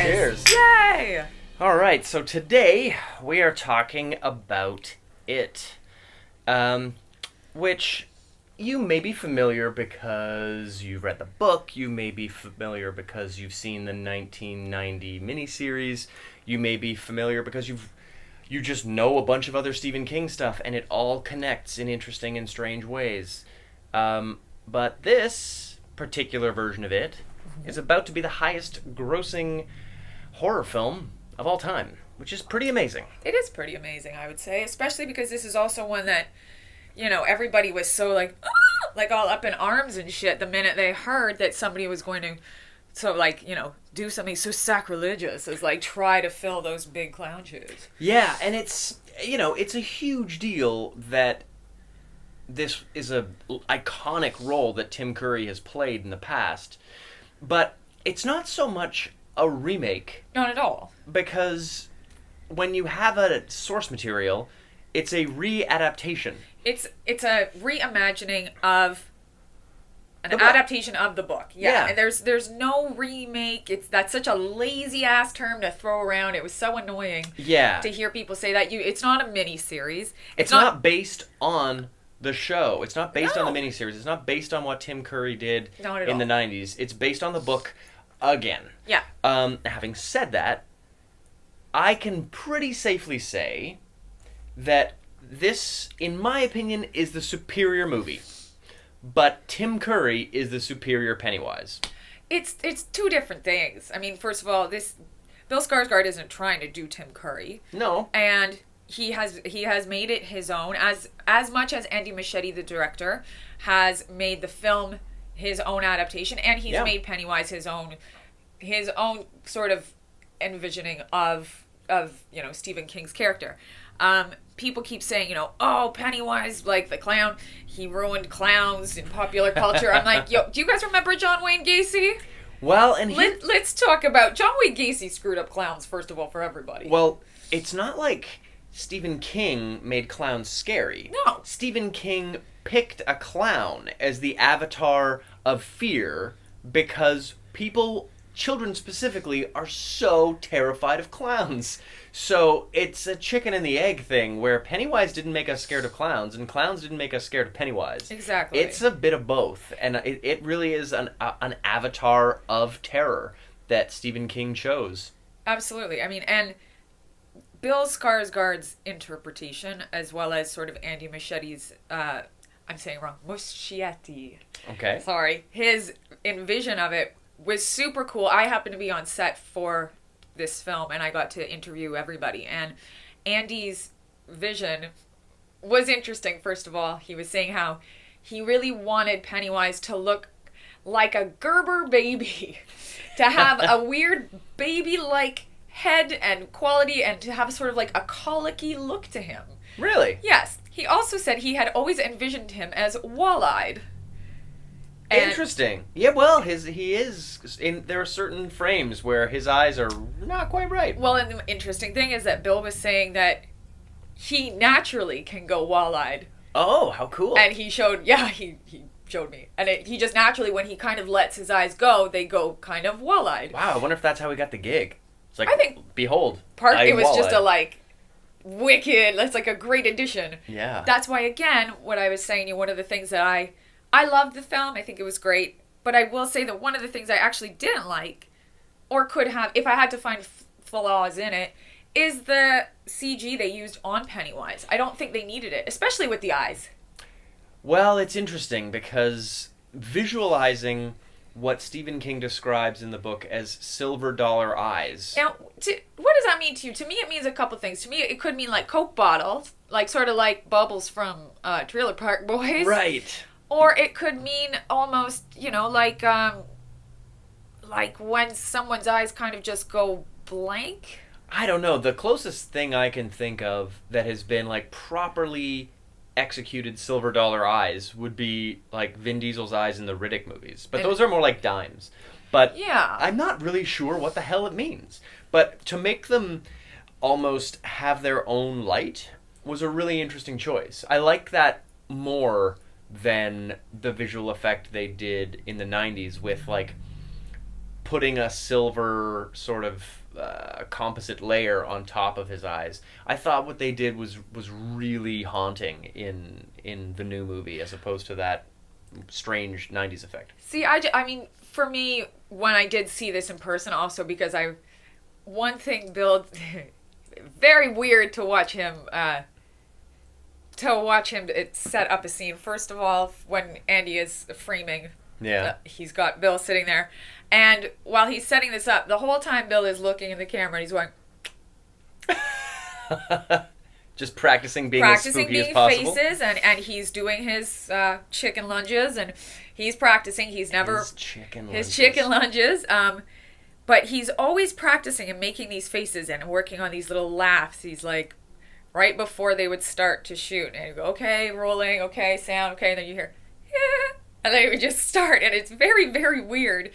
Cheers! Yay! All right, so today we are talking about It, which you may be familiar because you've read the book, you may be familiar because you've seen the 1990 miniseries, you may be familiar because you just know a bunch of other Stephen King stuff, and it all connects in interesting and strange ways. But this particular version of It is about to be the highest grossing horror film of all time, which is pretty amazing. It is pretty amazing, I would say, especially because this is also one that, you know, everybody was so like all up in arms and shit the minute they heard that somebody was going to, do something so sacrilegious as like try to fill those big clown shoes. Yeah, and it's a huge deal that this is a iconic role that Tim Curry has played in the past, but it's not so much a remake. Not at all. Because when you have a source material, it's a readaptation. It's a reimagining of an adaptation of the book. Yeah. And there's no remake. That's such a lazy ass term to throw around. It was so annoying. Yeah. To hear people say that. It's not a mini series. It's not based on the show. It's not based on the miniseries. It's not based on what Tim Curry did in the 90s. It's based on the book again. Yeah. Having said that, I can pretty safely say that this, in my opinion, is the superior movie. But Tim Curry is the superior Pennywise. It's two different things. I mean, first of all, Bill Skarsgård isn't trying to do Tim Curry. No. And he has made it his own, as much as Andy Muschietti, the director, has made the film his own adaptation, and he's made Pennywise his own sort of envisioning of Stephen King's character. People keep saying, oh, Pennywise, like the clown, he ruined clowns in popular culture. I'm like, yo, do you guys remember John Wayne Gacy? Well, and let's talk about John Wayne Gacy screwed up clowns, first of all, for everybody. Well, it's not like Stephen King made clowns scary. No. Stephen King picked a clown as the avatar of fear because children specifically, are so terrified of clowns. So it's a chicken and the egg thing where Pennywise didn't make us scared of clowns and clowns didn't make us scared of Pennywise. Exactly. It's a bit of both, and it really is an avatar of terror that Stephen King chose. Absolutely. I mean, and Bill Skarsgård's interpretation, as well as sort of Andy Muschietti's, I'm saying it wrong, Muschietti. Okay. Sorry. His envision of it was super cool. I happened to be on set for this film, and I got to interview everybody. And Andy's vision was interesting, first of all. He was saying how he really wanted Pennywise to look like a Gerber baby. To have a weird baby-like head and quality, and to have sort of like a colicky look to him. Really? Yes. He also said he had always envisioned him as wall-eyed. Interesting. Yeah, well, he is there are certain frames where his eyes are not quite right. Well, and the interesting thing is that Bill was saying that he naturally can go wall-eyed. Oh, how cool. And he showed me. And he just naturally, when he kind of lets his eyes go, they go kind of wall-eyed. Wow, I wonder if that's how he got the gig. It's like, I think behold, it was just a wicked, that's like a great addition. Yeah. That's why, again, what I was saying to you, one of the things that I loved the film. I think it was great. But I will say that one of the things I actually didn't like, or could have, if I had to find flaws in it, is the CG they used on Pennywise. I don't think they needed it, especially with the eyes. Well, it's interesting because visualizing what Stephen King describes in the book as silver dollar eyes. Now, what does that mean to you? To me, it means a couple things. To me, it could mean like Coke bottles, like sort of like Bubbles from Trailer Park Boys. Right. Or it could mean almost, like when someone's eyes kind of just go blank. I don't know. The closest thing I can think of that has been like properly executed silver dollar eyes would be like Vin Diesel's eyes in the Riddick movies. But those are more like dimes. But yeah. I'm not really sure what the hell it means. But to make them almost have their own light was a really interesting choice. I like that more than the visual effect they did in the 90s with like putting a silver sort of composite layer on top of his eyes. I thought what they did was really haunting in the new movie, as opposed to that strange 90s effect. See, I mean, for me, when I did see this in person, also because one thing, Bill, very weird to watch him set up a scene. First of all, when Andy is framing, he's got Bill sitting there, and while he's setting this up, the whole time Bill is looking in the camera and he's going just practicing being as spooky as possible. Faces, and he's doing his chicken lunges, and he's practicing. He's never his chicken lunges. But he's always practicing and making these faces and working on these little laughs. He's like, right before they would start to shoot, and he'd go, okay, rolling, okay, sound, okay, and then you hear, yeah, and then he would just start, and it's very, very weird.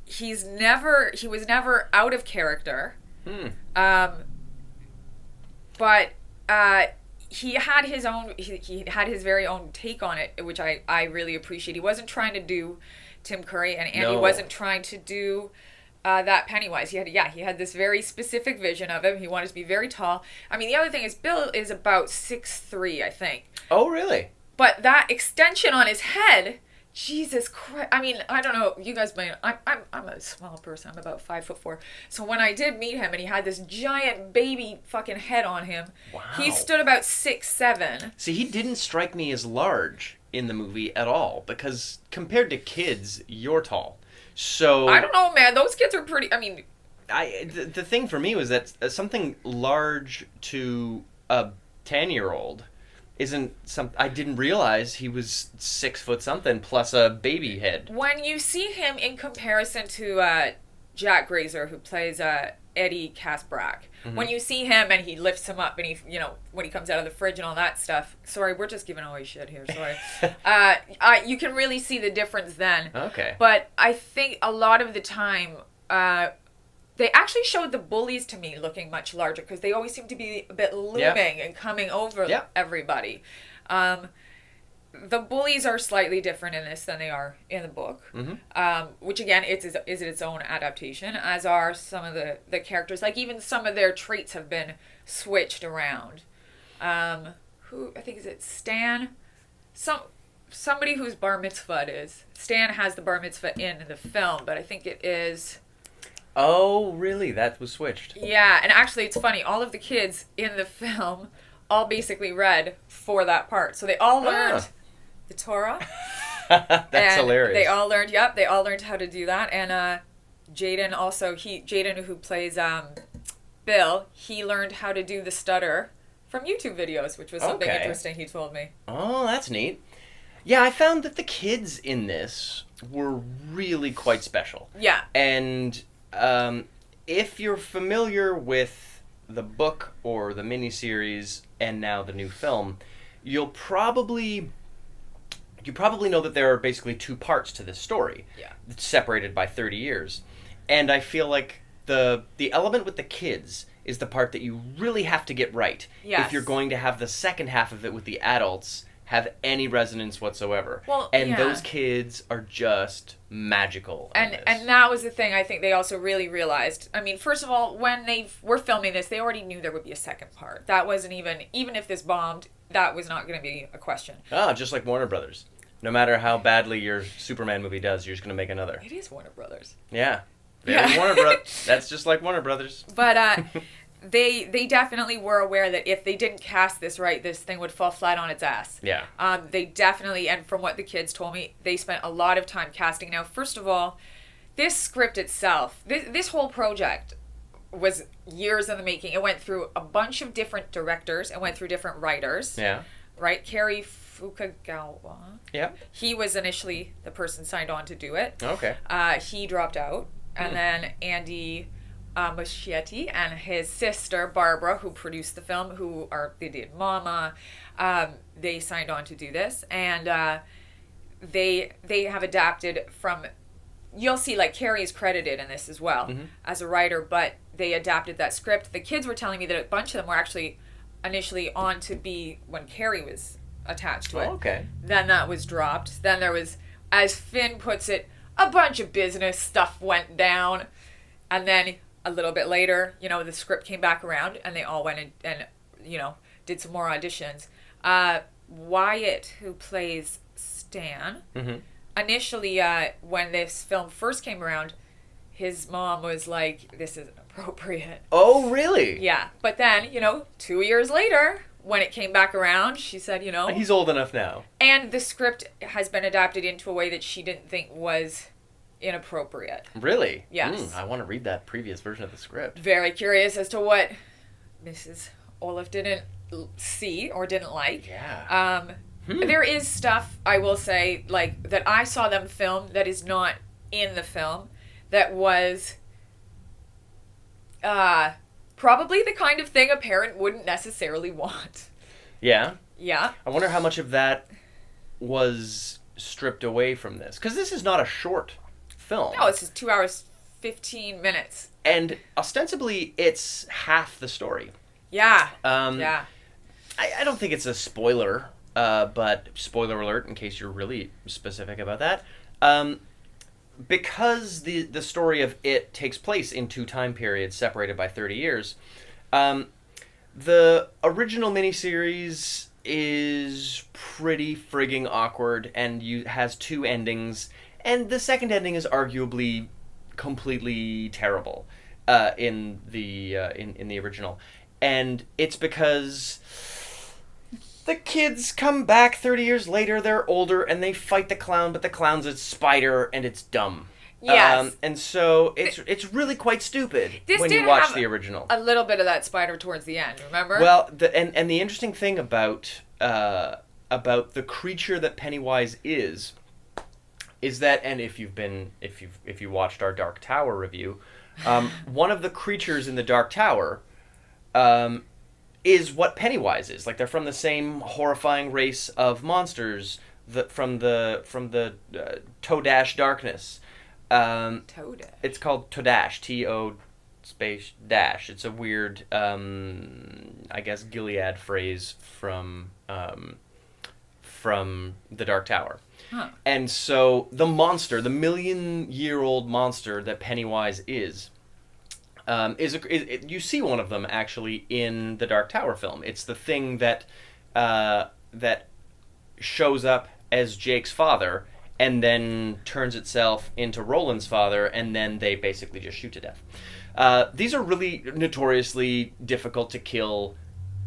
He was never out of character. But he had his own, he had his very own take on it, which I really appreciate. He wasn't trying to do Tim Curry, and Andy wasn't trying to do that Pennywise. He had this very specific vision of him. He wanted to be very tall. I mean, the other thing is Bill is about 6'3", I think. Oh, really? But that extension on his head, Jesus Christ. I mean, I don't know. You guys might. I'm a small person. I'm about 5'4". So when I did meet him, and he had this giant baby fucking head on him, he stood about 6'7". See, he didn't strike me as large in the movie at all, because compared to kids, you're tall. So I don't know, man. Those kids are pretty. I mean, the thing for me was that something large to a 10-year-old isn't something. I didn't realize he was 6 foot something plus a baby head. When you see him in comparison to Jack Grazer, who plays Eddie Kaspbrak, when you see him and he lifts him up, and he, when he comes out of the fridge and all that stuff. Sorry, we're just giving away shit here. Sorry. You can really see the difference then. Okay. But I think a lot of the time, they actually showed the bullies to me looking much larger, because they always seem to be a bit looming and coming over everybody. The bullies are slightly different in this than they are in the book, which again is its own adaptation, as are some of the characters. Like, even some of their traits have been switched around. Who, I think, is it Stan? Somebody whose bar mitzvah it is. Stan has the bar mitzvah in the film, but I think it is... Oh, really? That was switched. Yeah, and actually it's funny. All of the kids in the film all basically read for that part. So they all learned the Torah. That's hilarious. They all learned how to do that. And Jaden also, Jaden, who plays Bill, he learned how to do the stutter from YouTube videos, which was something interesting he told me. Oh, that's neat. Yeah, I found that the kids in this were really quite special. Yeah. And if you're familiar with the book or the miniseries and now the new film, you probably know that there are basically two parts to this story, separated by 30 years. And I feel like the element with the kids is the part that you really have to get right if you're going to have the second half of it with the adults have any resonance whatsoever. Well, and those kids are just magical. And that was the thing I think they also really realized. I mean, first of all, when they were filming this, they already knew there would be a second part. That wasn't even if this bombed, that was not going to be a question. Just like Warner Brothers. No matter how badly your Superman movie does, you're just going to make another. It is Warner Brothers. Yeah. Warner Brothers. That's just like Warner Brothers. But they definitely were aware that if they didn't cast this right, this thing would fall flat on its ass. Yeah. They definitely, and from what the kids told me, they spent a lot of time casting. Now, first of all, this script itself, this whole project was years in the making. It went through a bunch of different directors. It went through different writers. Yeah. Right? Cary Fukugawa. Yeah. He was initially the person signed on to do it. Okay. He dropped out. And then Andy Muschietti and his sister Barbara, who produced the film, they did Mama, they signed on to do this, and they have adapted from. You'll see, like, Carrie is credited in this as well as a writer, but they adapted that script. The kids were telling me that a bunch of them were actually initially on to be when Carrie was attached to it. Okay. Then that was dropped. Then there was, as Finn puts it, a bunch of business stuff went down. And then a little bit later, the script came back around and they all went and did some more auditions. Wyatt, who plays Stan, initially, when this film first came around, his mom was like, this isn't appropriate. Oh, really? Yeah. But then, 2 years later, when it came back around, she said, He's old enough now. And the script has been adapted into a way that she didn't think was inappropriate. Really? Yes. I want to read that previous version of the script. Very curious as to what Mrs. Olaf didn't see or didn't like. Yeah. There is stuff, I will say, like, that I saw them film that is not in the film that was probably the kind of thing a parent wouldn't necessarily want. Yeah? Yeah. I wonder how much of that was stripped away from this. Because this is not a short film. No, it's just 2 hours, 15 minutes. And ostensibly, it's half the story. Yeah. Yeah. I don't think it's a spoiler, but spoiler alert in case you're really specific about that. Because the story of It takes place in two time periods separated by 30 years, the original miniseries is pretty frigging awkward and has two endings, and the second ending is arguably completely terrible in the original. And it's because the kids come back 30 years later, they're older, and they fight the clown, but the clown's a spider, and it's dumb. Yes. And so it's really quite stupid when you watch the original. A little bit of that spider towards the end, remember? Well, and the interesting thing about the creature that Pennywise is that, and if you watched our Dark Tower review, one of the creatures in the Dark Tower is what Pennywise is. Like, they're from the same horrifying race of monsters from the Todash Darkness. Todash. It's called Todash. T-O space dash. It's a weird, I guess, Gilead phrase from the Dark Tower. Huh. And so the monster, the million-year-old monster that Pennywise is you see one of them actually in the Dark Tower film. It's the thing that shows up as Jake's father and then turns itself into Roland's father, and then they basically just shoot to death. These are really notoriously difficult to kill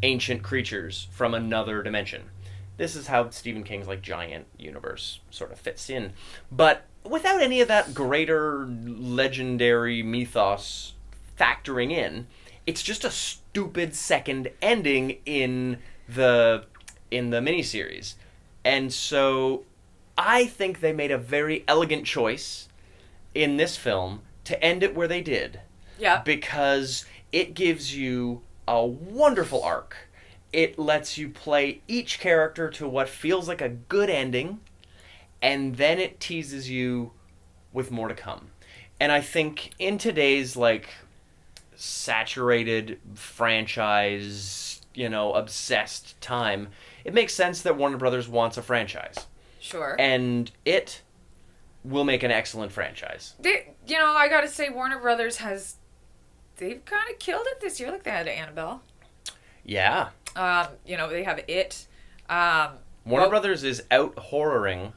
ancient creatures from another dimension. This is how Stephen King's giant universe sort of fits in. But without any of that greater legendary mythos factoring in, it's just a stupid second ending in the miniseries. And so I think they made a very elegant choice in this film to end it where they did. Yeah. Because it gives you a wonderful arc. It lets you play each character to what feels like a good ending, and then it teases you with more to come. And I think in today's saturated franchise, obsessed time, it makes sense that Warner Brothers wants a franchise. Sure. And it will make an excellent franchise. I gotta say, Warner Brothers they've kind of killed it this year. Like, they had Annabelle. Yeah. They have It. Warner Brothers is out-horroring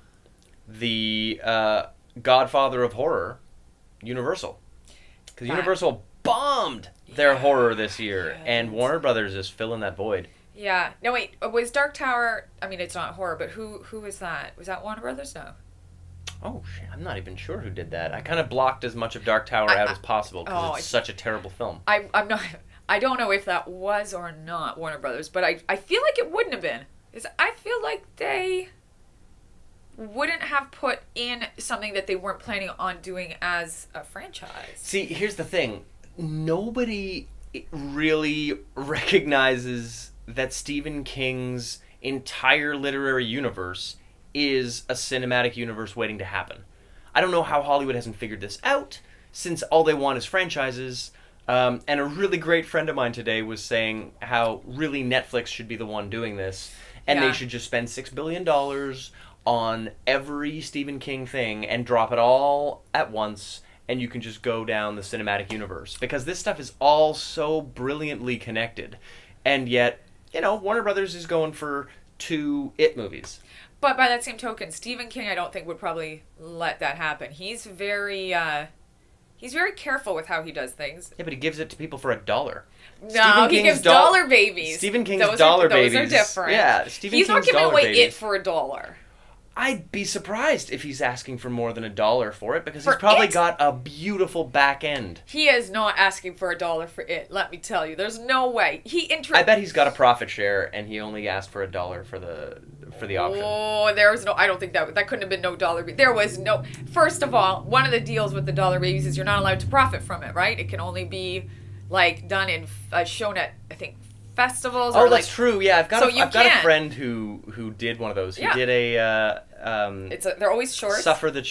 the Godfather of horror, Universal. Because Universal bombed their horror this year, and Warner Brothers is filling that void. Yeah. No, wait. Was Dark Tower... I mean, it's not horror, but who was that? Was that Warner Brothers? No. Oh, shit. I'm not even sure who did that. I kind of blocked as much of Dark Tower out as possible, because it's such a terrible film. I'm not... I don't know if that was or not Warner Brothers, but I feel like it wouldn't have been. I feel like they wouldn't have put in something that they weren't planning on doing as a franchise. See, here's the thing. Nobody really recognizes that Stephen King's entire literary universe is a cinematic universe waiting to happen. I don't know how Hollywood hasn't figured this out, since all they want is franchises. And a really great friend of mine today was saying how really Netflix should be the one doing this, and they should just spend $6 billion on every Stephen King thing and drop it all at once, and you can just go down the cinematic universe. Because this stuff is all so brilliantly connected. And yet, Warner Brothers is going for 2 It movies. But by that same token, Stephen King, I don't think would probably let that happen. He's very careful with how he does things. Yeah, but he gives it to people for $1. No, he gives dollar babies. Stephen King's dollar babies. Those are different. Yeah, He's not giving away It for $1. I'd be surprised if he's asking for more than $1 for it, because For he's probably It? got a beautiful back end. He is not asking for $1 for It. Let me tell you, there's no way. I bet he's got a profit share, and he only asked for $1 for the option. Oh, there was no. I don't think that couldn't have been no dollar. There was no. First of all, one of the deals with the dollar babies is you're not allowed to profit from it, right? It can only be done in shown at, I think, festivals. Oh, that's true. Yeah, I've got a friend who did one of those. He did they're always short. Suffer the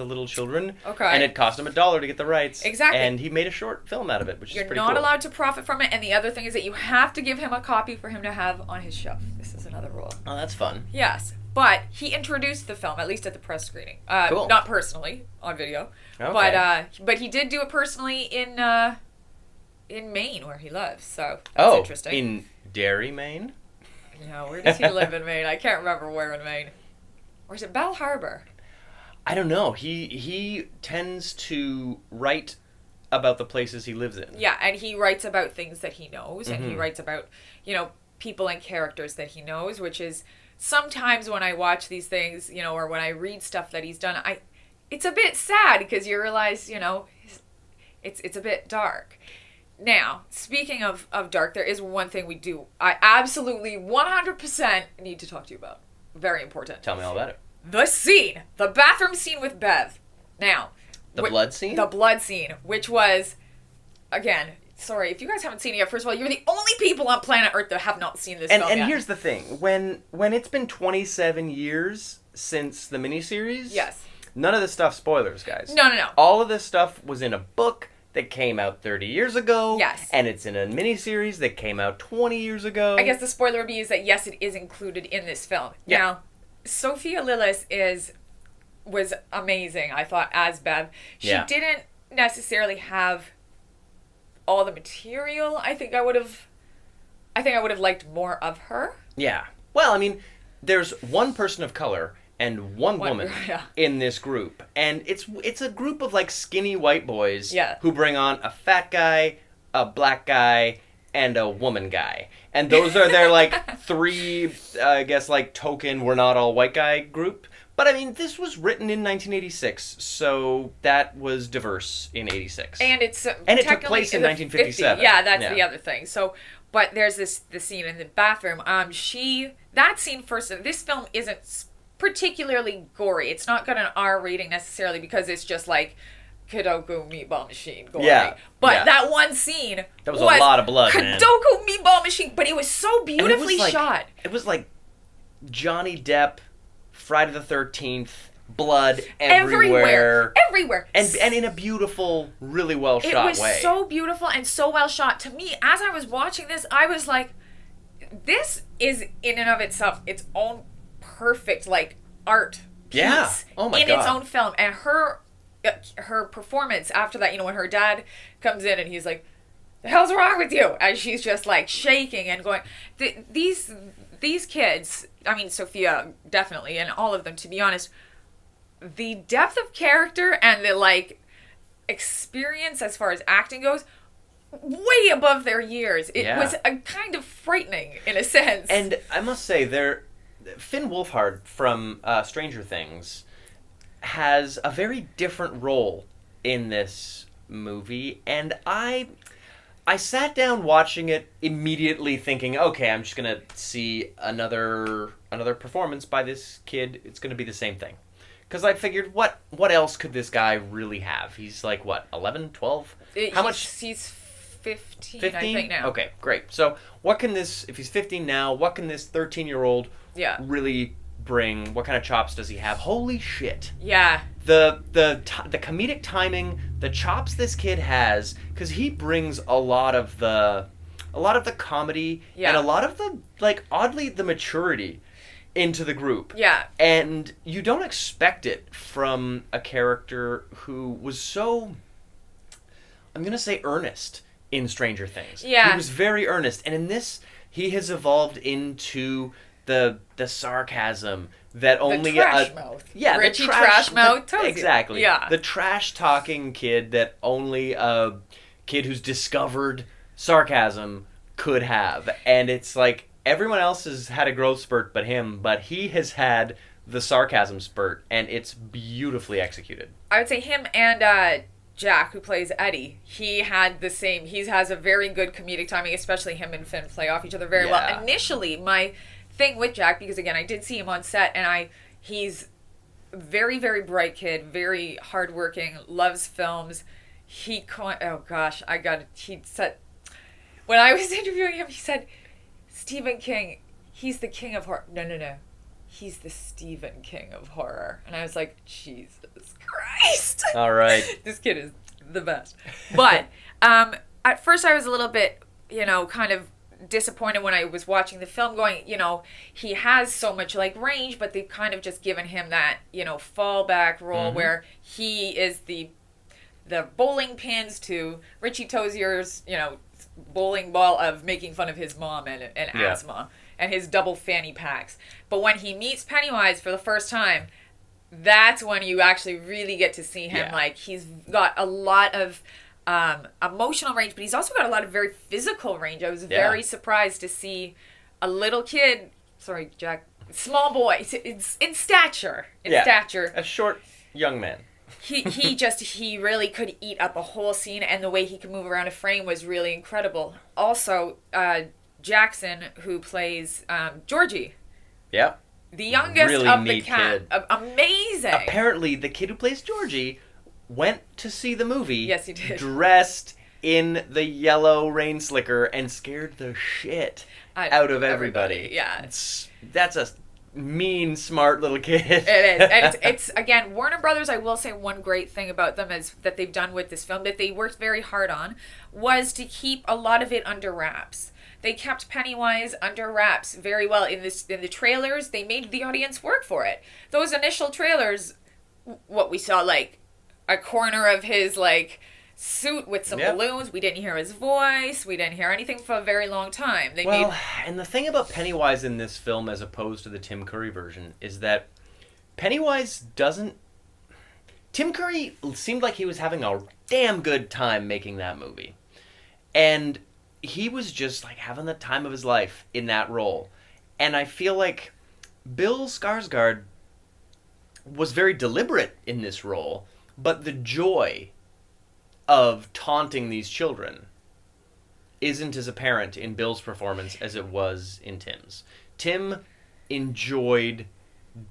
little children. Okay. And it cost him $1 to get the rights. Exactly. And he made a short film out of it, which is pretty cool. You're not allowed to profit from it, and the other thing is that you have to give him a copy for him to have on his shelf. This is another rule. Oh, that's fun. Yes, but he introduced the film, at least at the press screening. Cool. Not personally on video, okay. but he did do it personally in Maine, where he lives. So that's interesting. In Derry, Maine? No, where does he live in Maine? I can't remember where in Maine. Or is it Bell Harbor? I don't know. He tends to write about the places he lives in. Yeah, and he writes about things that he knows, and he writes about, people and characters that he knows, which is sometimes when I watch these things, or when I read stuff that he's done, it's a bit sad because you realize, it's a bit dark. Now, speaking of dark, there is one thing I absolutely 100% need to talk to you about. Very important. Tell me all about it. The bathroom scene with Bev. Now. The blood scene? The blood scene, which was, again, sorry, if you guys haven't seen it yet, first of all, you're the only people on planet Earth that have not seen this film yet. And here's the thing. When it's been 27 years since the miniseries, yes, none of this stuff spoilers, guys. No. All of this stuff was in a book that came out 30 years ago. Yes. And it's in a miniseries that came out 20 years ago. I guess the spoiler would be is that, yes, it is included in this film. Yeah. Now, Sophia Lillis was amazing, I thought, as Bev. She didn't necessarily have all the material. I think I would have liked more of her. Yeah. Well, I mean, there's one person of color and one woman in this group. And it's a group of skinny white boys who bring on a fat guy, a black guy, and a woman guy. And those are their 3, I guess, token we're not all white guy group. But I mean, this was written in 1986, so that was diverse in 86. And it took place in 1957. 50. Yeah, that's the other thing. So, but there's the scene in the bathroom. That scene first. This film isn't particularly gory. It's not got an R rating necessarily because it's just Kadoku Meatball Machine gory. Yeah. But that one scene was a lot of blood, man. Kadoku Meatball Machine, but it was so beautifully shot. It was like Johnny Depp, Friday the 13th, blood everywhere. And in a beautiful, really well shot way. It was so beautiful and so well shot. To me, as I was watching this, I was like, this is in and of itself its own perfect art piece oh my in God. its own film. And her performance after that, when her dad comes in and he's like, the hell's wrong with you? And she's just shaking and going, these kids, I mean, Sophia definitely, and all of them, to be honest, the depth of character and the experience as far as acting goes, way above their years. It was a kind of frightening in a sense. And I must say, Finn Wolfhard from Stranger Things has a very different role in this movie, and I sat down watching it immediately thinking, okay, I'm just gonna see another performance by this kid. It's gonna be the same thing, because I figured, what else could this guy really have? He's 11, 12? How much? He's 15, 15? I think now. Okay, great. So what can if he's 15 now, what can this 13-year-old really bring? What kind of chops does he have? Holy shit. Yeah. The comedic timing, the chops this kid has, because he brings a lot of the comedy and a lot of the oddly the maturity into the group. Yeah. And you don't expect it from a character who was so, I'm going to say, earnest in Stranger Things. Yeah. He was very earnest. And in this, he has evolved into the sarcasm that only... The trash mouth. Yeah, Richie the trash mouth. Exactly. Yeah. The trash-talking kid that only a kid who's discovered sarcasm could have. And it's like, everyone else has had a growth spurt but him, but he has had the sarcasm spurt, and it's beautifully executed. I would say him and Jack, who plays Eddie, he has a very good comedic timing, especially him and Finn play off each other very well. Initially, my thing with Jack, because again, I did see him on set, and he's very, very bright kid, very hardworking, loves films. He said, when I was interviewing him, he said, Stephen King, he's the king of horror. No. He's the Stephen King of horror. And I was like, Jesus Christ. All right. This kid is the best. But at first I was a little bit, kind of disappointed when I was watching the film going, he has so much like range, but they've kind of just given him that, fallback role where he is the bowling pins to Richie Tozier's, bowling ball of making fun of his mom and asthma and his double fanny packs. But when he meets Pennywise for the first time, that's when you actually really get to see him. Like, he's got a lot of emotional range, but he's also got a lot of very physical range. I was very surprised to see a little kid, sorry, Jack, small boy, it's in stature. A short young man. He really could eat up a whole scene, and the way he could move around a frame was really incredible. Also, Jackson, who plays Georgie. Yep. The youngest really of the neat cat. Kid. Amazing. Apparently, the kid who plays Georgie went to see the movie. Yes, he did. Dressed in the yellow rain slicker and scared the shit out of everybody. Yeah. That's a mean, smart little kid. It is. And it's again, Warner Brothers, I will say one great thing about them is that they've done with this film that they worked very hard on was to keep a lot of it under wraps. They kept Pennywise under wraps very well. In the trailers, they made the audience work for it. Those initial trailers, what we saw, like a corner of his like suit with some balloons. We didn't hear his voice. We didn't hear anything for a very long time. And the thing about Pennywise in this film as opposed to the Tim Curry version is that Pennywise doesn't... Tim Curry seemed like he was having a damn good time making that movie. And he was just like having the time of his life in that role. And I feel like Bill Skarsgård was very deliberate in this role, but the joy of taunting these children isn't as apparent in Bill's performance as it was in Tim's. Tim enjoyed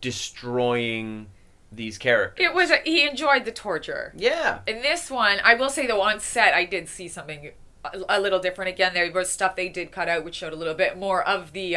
destroying these characters. He enjoyed the torture. Yeah. In this one, I will say though, on set, I did see something a little different. Again, there was stuff they did cut out which showed a little bit more of the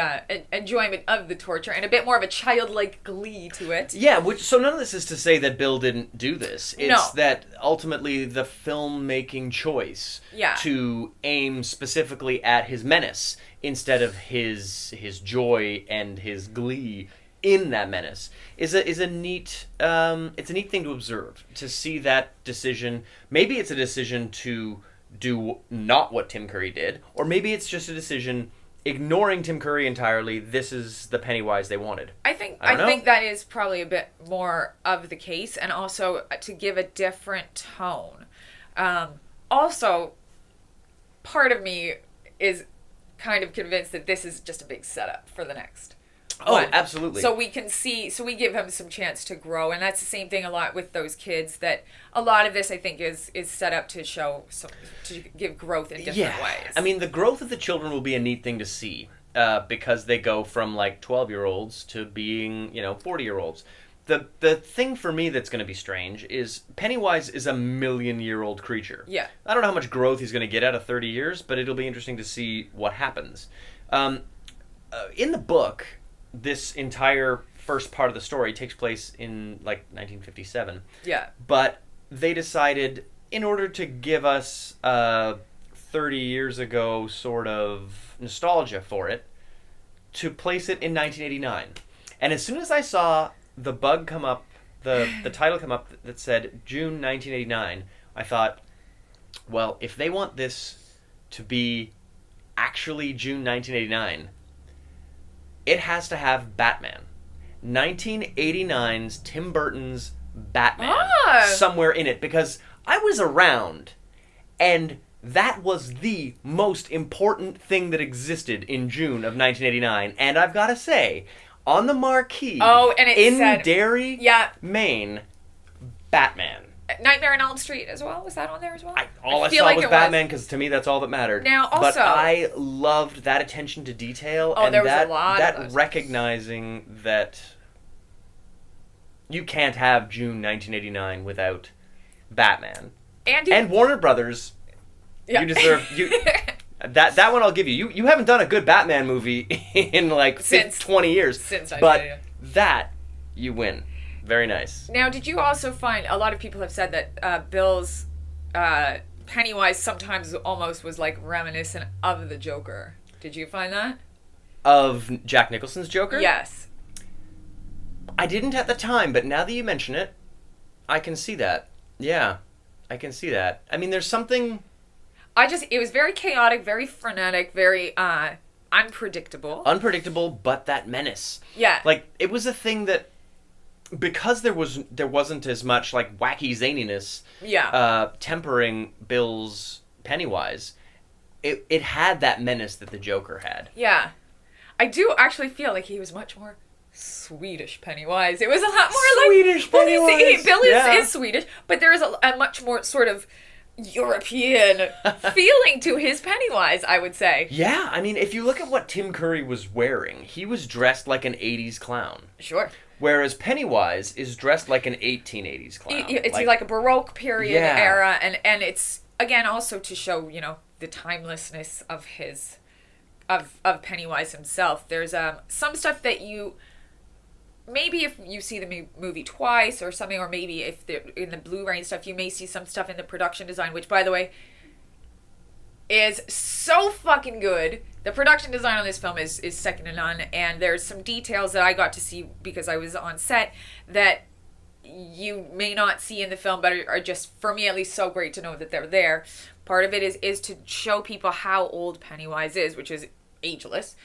enjoyment of the torture and a bit more of a childlike glee to it. Yeah, so none of this is to say that Bill didn't do this. It's that ultimately the filmmaking choice to aim specifically at his menace instead of his joy and his glee in that menace is a neat it's a neat thing to observe, to see that decision. Maybe it's a decision to do not what Tim Curry did, or maybe it's just a decision ignoring Tim Curry entirely. This is the Pennywise they wanted. I think that is probably a bit more of the case, and also to give a different tone. Also, part of me is kind of convinced that this is just a big setup for the next one. Absolutely. So we give him some chance to grow, and that's the same thing a lot with those kids, that a lot of this I think is set up to show to give growth in different ways. I mean, the growth of the children will be a neat thing to see because they go from like 12-year-olds to being 40-year-olds. The thing for me that's going to be strange is Pennywise is a million-year-old creature. Yeah. I don't know how much growth he's going to get out of 30 years, but it'll be interesting to see what happens. In the book, this entire first part of the story takes place in like 1957. Yeah. But they decided, in order to give us 30 years ago sort of nostalgia for it, to place it in 1989. And as soon as I saw the bug come up, the title come up that said June 1989, I thought, well, if they want this to be actually June 1989, it has to have Batman. 1989's Tim Burton's Batman somewhere in it, because I was around, and that was the most important thing that existed in June of 1989. And I've got to say, on the marquee and it in said, Derry, Maine, Batman. Nightmare on Elm Street as well? Was that on there as well? All I saw was Batman, because to me that's all that mattered. Now, also, but I loved that attention to detail, and there was a lot of those. Recognizing that you can't have June 1989 without Batman. And Warner Brothers, you deserve... That one I'll give you. You haven't done a good Batman movie in like 20 years. But that, you win. Very nice. Now, did you also find, a lot of people have said that Bill's Pennywise sometimes almost was like reminiscent of the Joker. Did you find that? Of Jack Nicholson's Joker? Yes. I didn't at the time, but now that you mention it, I can see that. Yeah, I can see that. I mean, there's something... It was very chaotic, very frenetic, very unpredictable. Unpredictable, but that menace. Yeah. Like, it was a thing that, because there wasn't as much, like, wacky zaniness tempering Bill's Pennywise, it had that menace that the Joker had. Yeah. I do actually feel like he was much more Swedish Pennywise. It was a lot more Swedish Pennywise! Bill is Swedish, but there is a much more sort of European feeling to his Pennywise, I would say. Yeah, I mean, if you look at what Tim Curry was wearing, he was dressed like an 80s clown. Sure. Whereas Pennywise is dressed like an 1880s clown. It's like a Baroque period era, and it's, again, also to show, the timelessness of of Pennywise himself. There's some stuff that maybe if you see the movie twice or something, or maybe if in the Blu-ray and stuff, you may see some stuff in the production design, which, by the way, is so fucking good. The production design on this film is second to none, and there's some details that I got to see because I was on set that you may not see in the film, but are just, for me at least, so great to know that they're there. Part of it is to show people how old Pennywise is, which is ageless.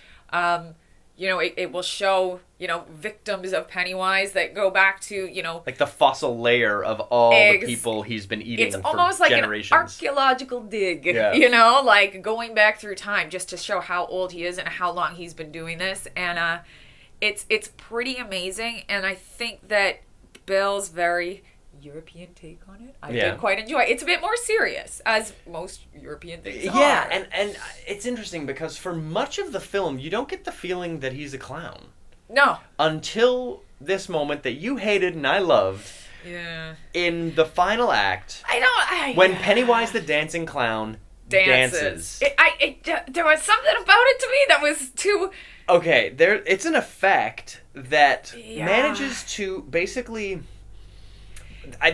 It will show, victims of Pennywise that go back to, like the fossil layer of all the people he's been eating for generations. It's almost like an archaeological dig, like going back through time just to show how old he is and how long he's been doing this. And it's pretty amazing, and I think that Bill's very European take on it, I did quite enjoy. It's a bit more serious, as most European things are. Yeah, and it's interesting because for much of the film, you don't get the feeling that he's a clown. No. Until this moment that you hated and I loved. Yeah. In the final act. When Pennywise the dancing clown dances. There was something about it to me that was too... Okay, it's an effect that manages to basically...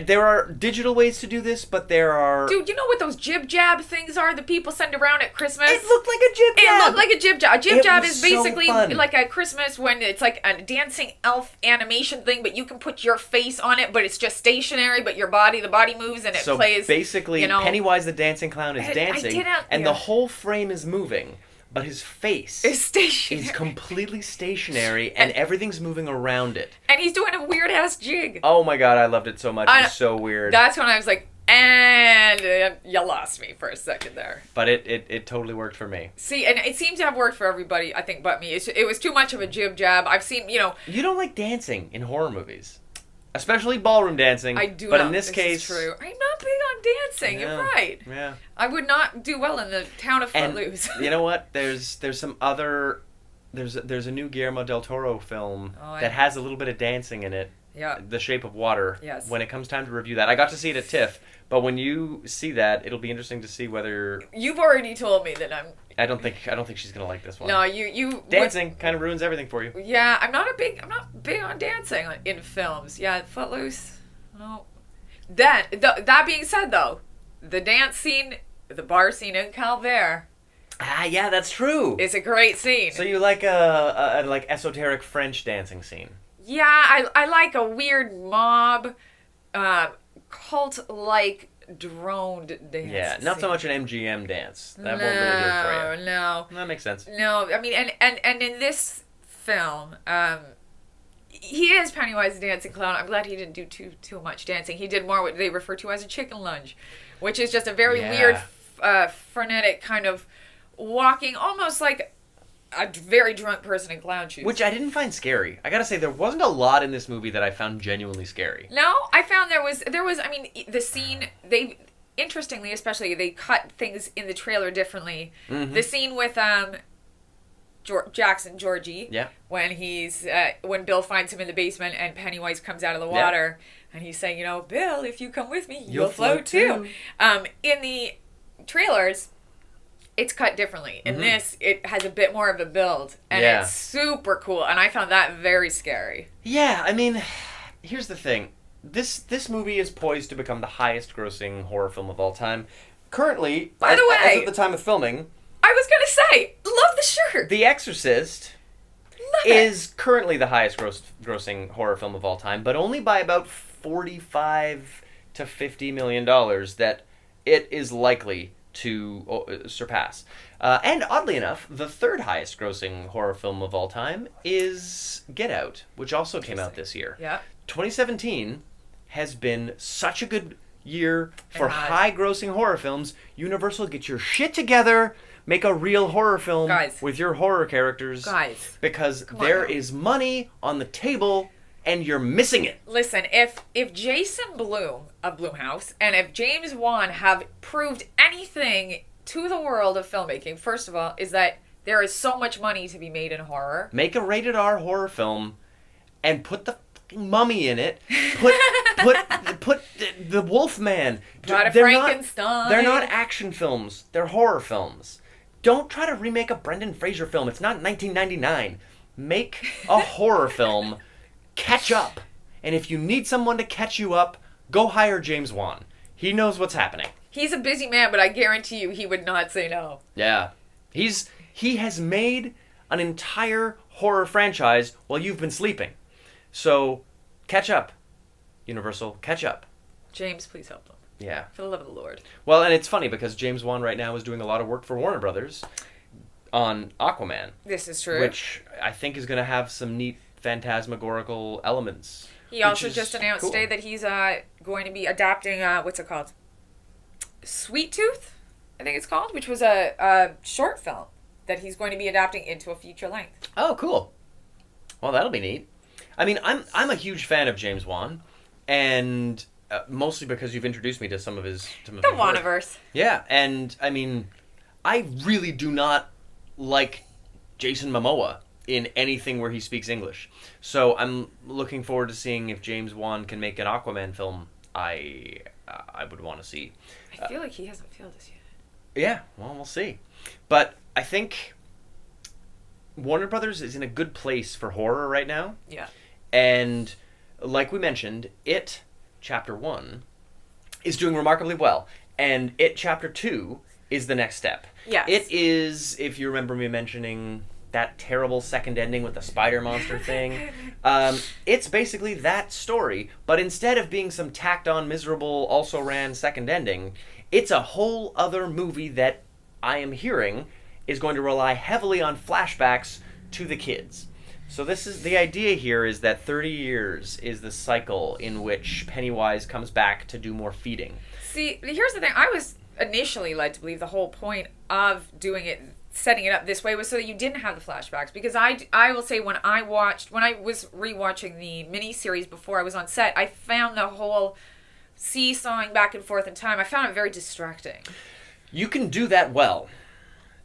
there are digital ways to do this, but there are... Dude, you know what those jib-jab things are that people send around at Christmas? It looked like a jib-jab! It looked like a jib-jab. A jib-jab is basically like a Christmas when it's like a dancing elf animation thing, but you can put your face on it, but it's just stationary, but the body moves and it plays... So basically, Pennywise the dancing clown is dancing, and the whole frame is moving. But his face is completely stationary, and everything's moving around it. And he's doing a weird-ass jig. Oh my god, I loved it so much. It's so weird. That's when I was like, and you lost me for a second there. But it totally worked for me. See, and it seems to have worked for everybody, I think, but me. It was too much of a jib-jab. I've seen, You don't like dancing in horror movies. Especially ballroom dancing. I do but not. In this case... True. I'm not big on dancing. Yeah, you're right. Yeah. I would not do well in the town of Footloose. You know what? There's some other... There's a new Guillermo del Toro film that has a little bit of dancing in it. Yeah. The Shape of Water. Yes. When it comes time to review that. I got to see it at TIFF, but when you see that, it'll be interesting to see whether... You've already told me that I'm... I don't think she's gonna like this one. No, you dancing kind of ruins everything for you. Yeah, I'm not big on dancing in films. Yeah, Footloose. Oh. That being said, though, the dance scene, the bar scene in Calvert, Ah, yeah, that's true. It's a great scene. So you like a like esoteric French dancing scene? Yeah, I like a weird mob, cult-like droned dance. Yeah, not so scene. much an MGM dance. That won't really do it for you. No, That makes sense. no. I mean, and in this film, he is Pennywise the dancing clown. I'm glad he didn't do too much dancing. He did more what they refer to as a chicken lunge, which is just a very weird, frenetic kind of walking, almost like a very drunk person in clown shoes. Which I didn't find scary. I gotta say, there wasn't a lot in this movie that I found genuinely scary. No, I found there was. I mean, the scene they interestingly, especially they cut things in the trailer differently. Mm-hmm. The scene with Jackson Georgie. Yeah. When when Bill finds him in the basement and Pennywise comes out of the water and he's saying, Bill, if you come with me, you'll float too. In the trailers, it's cut differently. In this, it has a bit more of a build, and it's super cool. And I found that very scary. Yeah, I mean, here's the thing: this movie is poised to become the highest-grossing horror film of all time. Currently, by the way, as of the time of filming, I was gonna say, love the shirt. The Exorcist is currently the highest-grossing horror film of all time, but only by about $45 to $50 million that it is likely to surpass. And oddly enough, the third highest grossing horror film of all time is Get Out, which also came out this year. Yeah. 2017 has been such a good year for high grossing horror films. Universal, get your shit together. Make a real horror film with your horror characters. Guys. Because there is money on the table and you're missing it. Listen, if Jason Blum of Blumhouse and if James Wan have proved anything to the world of filmmaking, first of all, is that there is so much money to be made in horror. Make a rated R horror film and put the fucking mummy in it. Put the Wolfman. Frankenstein. They're not action films. They're horror films. Don't try to remake a Brendan Fraser film. It's not 1999. Make a horror film. Catch up. And if you need someone to catch you up, go hire James Wan. He knows what's happening. He's a busy man, but I guarantee you he would not say no. Yeah. He has made an entire horror franchise while you've been sleeping. So, catch up. Universal, catch up. James, please help them. Yeah. For the love of the Lord. Well, and it's funny because James Wan right now is doing a lot of work for Warner Brothers on Aquaman. This is true. Which I think is going to have some neat phantasmagorical elements. He also just announced today that he's going to be adapting, what's it called? Sweet Tooth, I think it's called, which was a short film that he's going to be adapting into a feature length. Oh, cool. Well, that'll be neat. I mean, I'm a huge fan of James Wan, and mostly because you've introduced me to some of his Waniverse. Yeah, and I mean, I really do not like Jason Momoa in anything where he speaks English. So I'm looking forward to seeing if James Wan can make an Aquaman film I would want to see. I feel like he hasn't failed us yet. Yeah, well, we'll see. But I think Warner Brothers is in a good place for horror right now. Yeah. And like we mentioned, It Chapter 1 is doing remarkably well. And It Chapter 2 is the next step. Yes. It is, if you remember me mentioning that terrible second ending with the spider monster thing, it's basically that story, but instead of being some tacked on miserable also ran second ending, it's a whole other movie that I am hearing is going to rely heavily on flashbacks to the kids. So this is the idea here, is that 30 years is the cycle in which Pennywise comes back to do more feeding. See, here's the thing. I was initially led to believe the whole point of doing it, setting it up this way, was so that you didn't have the flashbacks. Because I will say, when I was rewatching the miniseries before I was on set, I found the whole seesawing back and forth in time, I found it very distracting. You can do that well,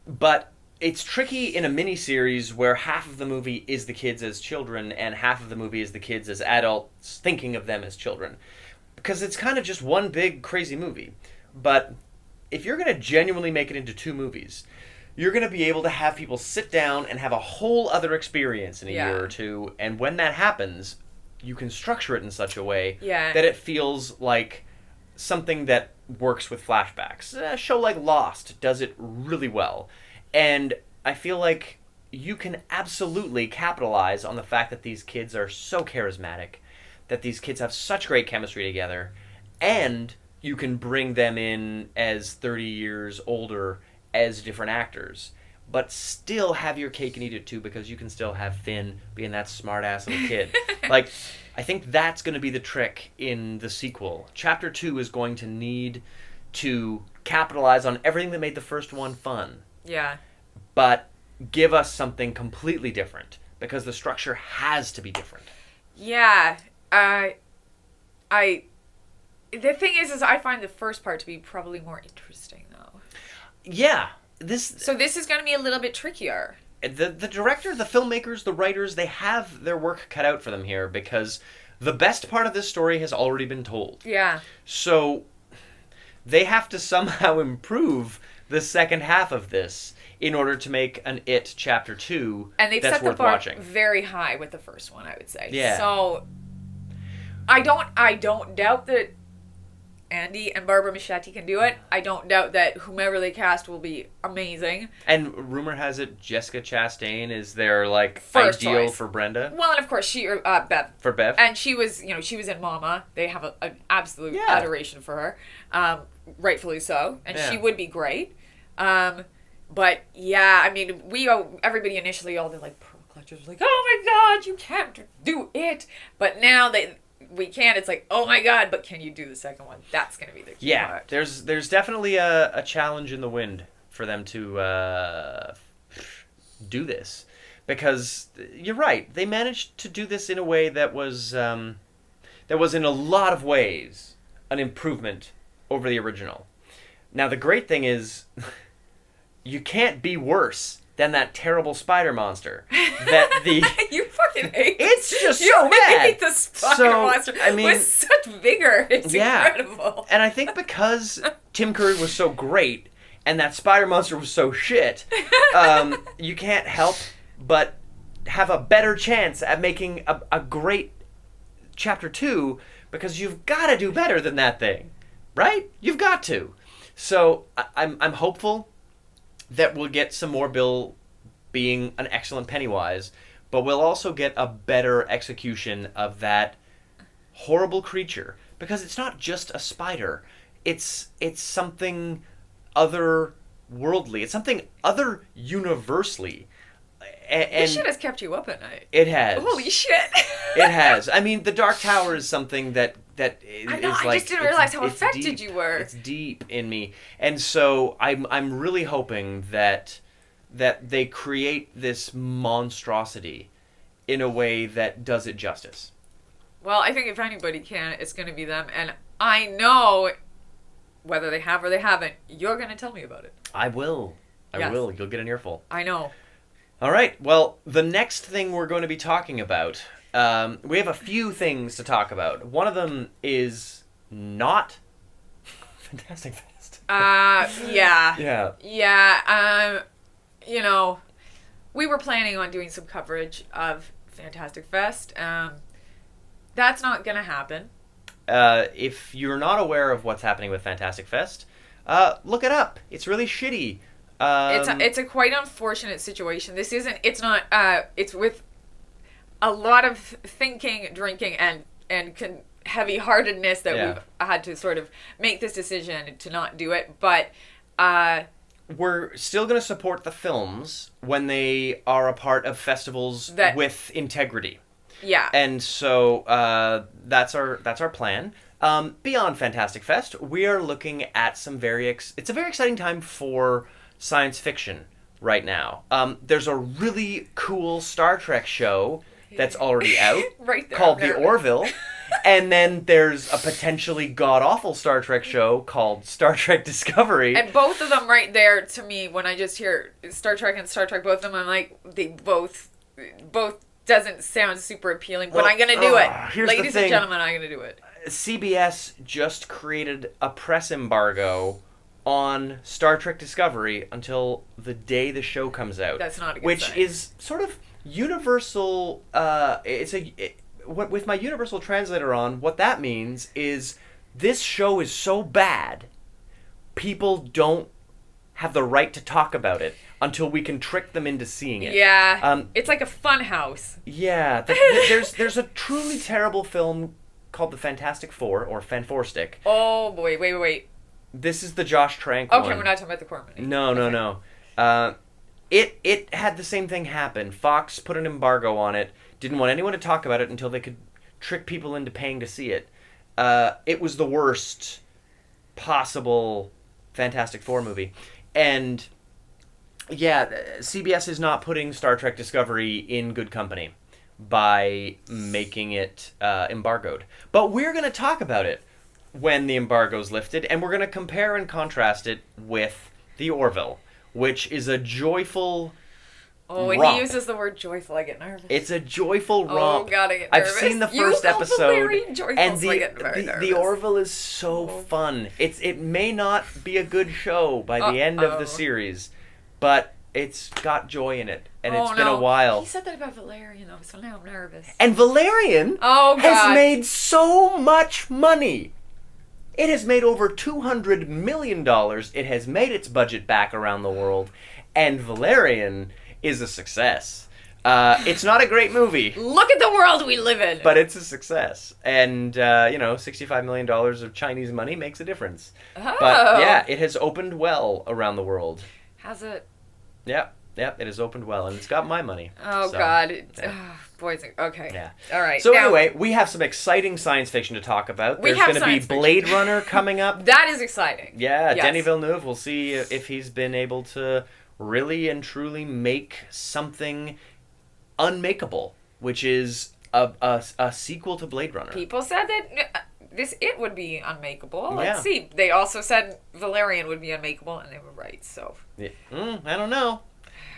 but it's tricky in a miniseries where half of the movie is the kids as children and half of the movie is the kids as adults thinking of them as children. Because it's kind of just one big crazy movie. But if you're going to genuinely make it into two movies, you're going to be able to have people sit down and have a whole other experience in a year or two. And when that happens, you can structure it in such a way that it feels like something that works with flashbacks. A show like Lost does it really well. And I feel like you can absolutely capitalize on the fact that these kids are so charismatic, that these kids have such great chemistry together, and you can bring them in as 30 years older as different actors, but still have your cake and eat it too, because you can still have Finn being that smart-ass little kid. Like, I think that's going to be the trick in the sequel. Chapter 2 is going to need to capitalize on everything that made the first one fun. Yeah. But give us something completely different, because the structure has to be different. Yeah. The thing is I find the first part to be probably more interesting, though. Yeah. So this is going to be a little bit trickier. The director, the filmmakers, the writers, they have their work cut out for them here, because the best part of this story has already been told. Yeah. So they have to somehow improve the second half of this in order to make an It Chapter 2 and they've that's set the worth bar watching. very high with the first one, I would say. Yeah. So I don't doubt that Andy and Barbara Machete can do it. I don't doubt that whomever they cast will be amazing. And rumor has it Jessica Chastain is their, like, First ideal choice. for Brenda. Well, and of course Bev. For Bev. And she was in Mama. They have an absolute adoration for her, rightfully so, and she would be great. But yeah, I mean, everybody initially all the like pearl clutchers were like, oh my god, you can't do it. But now we can. It's like, oh my god, but can you do the second one? That's gonna be the key part. There's definitely a challenge in the wind for them to do this, because you're right, they managed to do this in a way that was in a lot of ways an improvement over the original. Now the great thing is, you can't be worse than that terrible spider monster. That the you fucking hate. It's just so bad. Hate the spider monster. I mean, with such vigor. It's incredible. And I think because Tim Curry was so great and that spider monster was so shit, you can't help but have a better chance at making a great Chapter 2, because you've got to do better than that thing, right? You've got to. So I'm hopeful that we'll get some more Bill being an excellent Pennywise, but we'll also get a better execution of that horrible creature, because it's not just a spider. It's something otherworldly. It's something other universally. And this shit has kept you up at night. It has. Holy shit. It has. I mean, the Dark Tower is something that is I know, like, I just didn't realize how affected deep. you were. It's deep in me. And so I'm really hoping that they create this monstrosity in a way that does it justice. Well, I think if anybody can, it's going to be them. And I know, whether they have or they haven't, you're going to tell me about it. I will. Yes. I will. You'll get an earful. I know. All right. Well, the next thing we're going to be talking about, we have a few things to talk about. One of them is not Fantastic Fest. Yeah. Yeah. Yeah. You know, we were planning on doing some coverage of Fantastic Fest. That's not going to happen. If you're not aware of what's happening with Fantastic Fest, look it up. It's really shitty. It's a quite unfortunate situation. It's with a lot of thinking, drinking, and heavy-heartedness that we've had to sort of make this decision to not do it. But we're still going to support the films when they are a part of festivals with integrity. Yeah. And so that's our plan. Beyond Fantastic Fest, we are looking at some it's a very exciting time for science fiction right now. There's a really cool Star Trek show that's already out right there, called The Orville. And then there's a potentially god-awful Star Trek show called Star Trek Discovery. And both of them right there, to me, when I just hear Star Trek and Star Trek, both of them, I'm like, they both doesn't sound super appealing, but I'm going to do it. Ladies and gentlemen, I'm going to do it. CBS just created a press embargo on Star Trek Discovery until the day the show comes out. That's not a good which sign. Is sort of universal. With my universal translator on, what that means is this show is so bad, people don't have the right to talk about it until we can trick them into seeing it. Yeah. It's like a fun house. Yeah. There's a truly terrible film called The Fantastic Four, or Fanforstic. Oh, boy. Wait. This is the Josh Trank one. Okay, we're not talking about the Corman. No. It had the same thing happen. Fox put an embargo on it, didn't want anyone to talk about it until they could trick people into paying to see it. It was the worst possible Fantastic Four movie. And yeah, CBS is not putting Star Trek Discovery in good company by making it embargoed. But we're going to talk about it when the embargo's lifted, and we're going to compare and contrast it with The Orville, which is a joyful when romp. he uses the word joyful, I get nervous. It's a joyful romp. Oh, God, I get nervous. I've seen the first episode, and so I get very nervous. the Orville is so fun. It may not be a good show by the end of the series, but it's got joy in it, and it's been a while. He said that about Valerian, though, so now I'm nervous. And Valerian has made so much money. It has made over $200 million. It has made its budget back around the world, and Valerian is a success. It's not a great movie. Look at the world we live in. But it's a success. And, $65 million of Chinese money makes a difference. Oh. But, yeah, it has opened well around the world. Has it? Yeah, it has opened well, and it's got my money. Oh, so, God. Yeah. Boys, okay. Yeah. All right. So now, anyway, we have some exciting science fiction to talk about. There's going to be Blade Runner coming up. That is exciting. Yeah, yes. Denis Villeneuve. We'll see if he's been able to really and truly make something unmakeable, which is a sequel to Blade Runner. People said that it would be unmakeable. Yeah. Let's see. They also said Valerian would be unmakeable, and they were right. So Yeah. I don't know.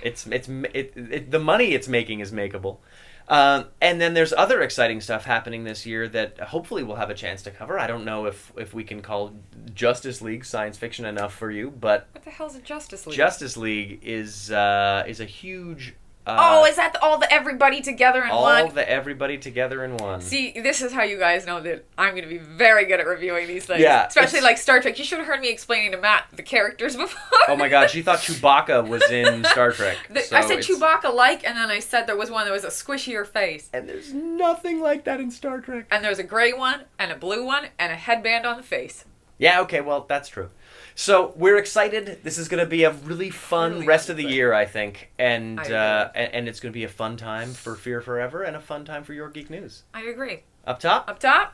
The money it's making is makeable. And then there's other exciting stuff happening this year that hopefully we'll have a chance to cover. I don't know if we can call Justice League science fiction enough for you, but what the hell's a Justice League? Justice League is a huge. Is that all the everybody together in one? All the everybody together in one. See, this is how you guys know that I'm going to be very good at reviewing these things. Yeah, especially like Star Trek. You should have heard me explaining to Matt the characters before. Oh my God, she thought Chewbacca was in Star Trek. I said Chewbacca-like, and then I said there was one that was a squishier face. And there's nothing like that in Star Trek. And there's a gray one, and a blue one, and a headband on the face. Yeah, okay, well, that's true. So, we're excited. This is going to be a really fun rest of the year, I think. And it's going to be a fun time for Fear Forever and a fun time for Your Geek News. I agree. Up top? Up top?